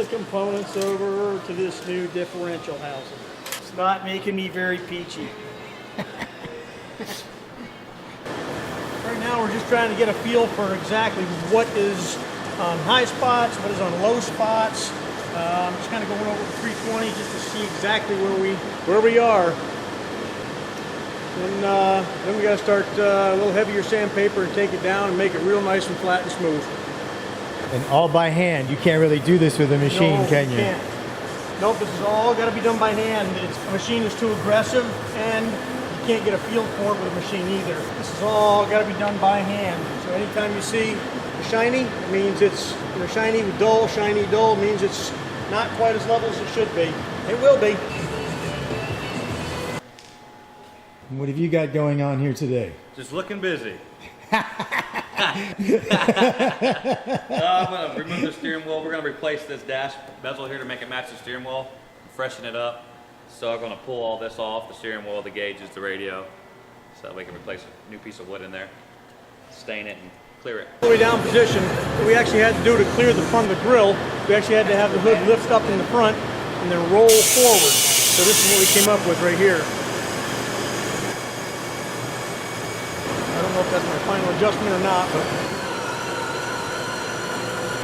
components over to this new differential housing. It's not making me very peachy. Right now we're just trying to get a feel for exactly what is on high spots, what is on low spots. I'm just kind of going over the 320 just to see exactly where we are. And then we got to start a little heavier sandpaper and take it down and make it real nice and flat and smooth. And all by hand. You can't really do this with a machine, No, can you? Can't. Nope, this is all got to be done by hand. The machine is too aggressive, and you can't get a feel for it with a machine either. This is all got to be done by hand. So anytime you see a shiny, it means it's shiny with dull. Shiny, dull means it's not quite as level as it should be. It will be. What have you got going on here today? Just looking busy. I'm going to remove the steering wheel. We're going to replace this dash bezel here to make it match the steering wheel, freshen it up. So I'm going to pull all this off, the steering wheel, the gauges, the radio, so we can replace a new piece of wood in there, stain it and clear it. All the way down position, what we actually had to do to clear the front of the grill, we actually had to have the hood lift up in the front and then roll forward. So this is what we came up with right here. I don't know if that's my final adjustment or not, but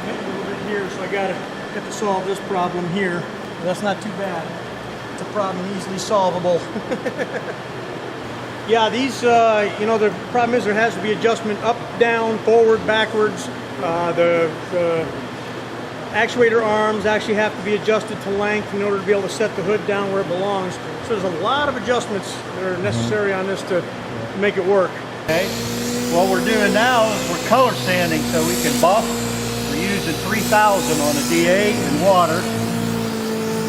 maybe a little bit here, so I got to solve this problem here. But that's not too bad. It's a problem easily solvable. Yeah, these, the problem is there has to be adjustment up, down, forward, backwards. The actuator arms actually have to be adjusted to length in order to be able to set the hood down where it belongs. So there's a lot of adjustments that are necessary on this to make it work. Okay, what we're doing now is we're color sanding so we can buff. We're using 3000 on a DA and water.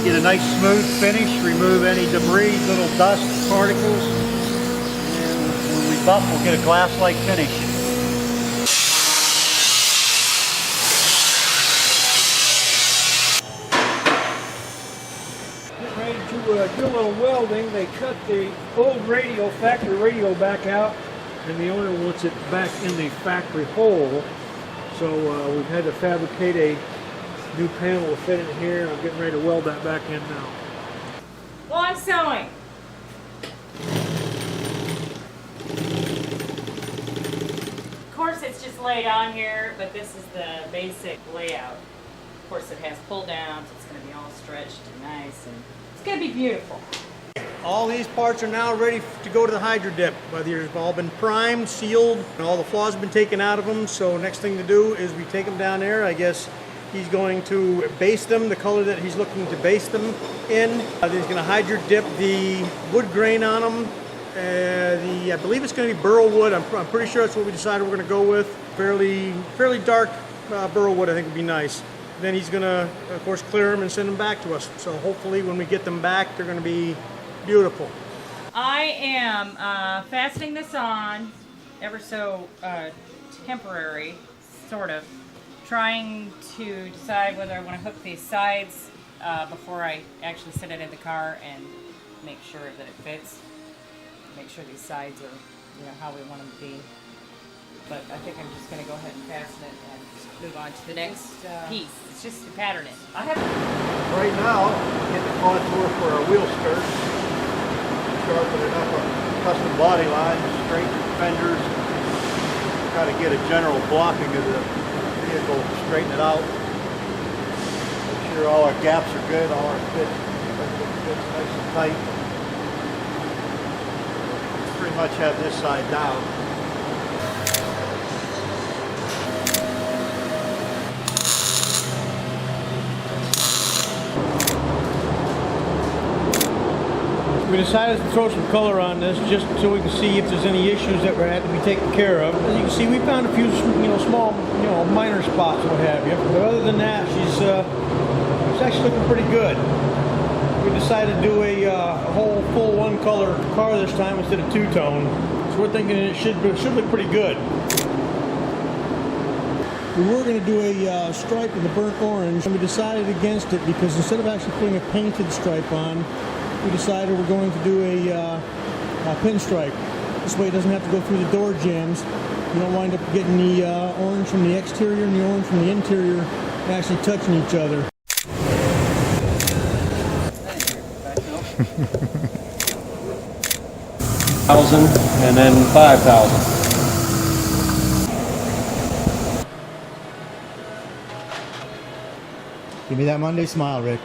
Get a nice smooth finish, remove any debris, little dust particles. And when we buff, we'll get a glass-like finish. Getting ready to do a little welding. They cut the old radio, factory radio back out, and the owner wants it back in the factory hole. So we've had to fabricate a new panel to fit in here, and I'm getting ready to weld that back in now. Lawn sewing. Of course it's just laid on here, but this is the basic layout. Of course it has pull downs, it's going to be all stretched and nice, and it's going to be beautiful. All these parts are now ready to go to the hydro dip. They've all been primed, sealed, and all the flaws have been taken out of them. So next thing to do is we take them down there. I guess he's going to base them the color that he's looking to base them in. Then he's going to hydro dip the wood grain on them. I believe it's going to be burl wood. I'm pretty sure that's what we decided we're going to go with. Fairly dark burl wood I think would be nice. Then he's going to, of course, clear them and send them back to us. So hopefully when we get them back, they're going to be beautiful. I am fastening this on, ever so temporary, sort of. Trying to decide whether I want to hook these sides before I actually set it in the car and make sure that it fits. Make sure these sides are, how we want them to be. But I think I'm just going to go ahead and fasten it and move on to the next piece. It's just to pattern it. Right now, get the contour for our wheel skirt. Sharpen it up on custom body lines, straighten fenders. Try to get a general blocking of the vehicle, straighten it out. Make sure all our gaps are good, all our fits nice and tight. Pretty much have this side down. We decided to throw some color on this just so we can see if there's any issues that had to be taken care of. As you can see, we found a few, small, minor spots, what have you. But other than that, she's actually looking pretty good. We decided to do a whole full one-color car this time instead of two-tone. So we're thinking it should look pretty good. We were going to do a stripe in the burnt orange, and we decided against it because instead of actually putting a painted stripe on, we decided we're going to do a pinstripe. This way it doesn't have to go through the door jambs. You don't wind up getting the orange from the exterior and the orange from the interior actually touching each other. 1,000 and then 5,000. Give me that Monday smile, Rick.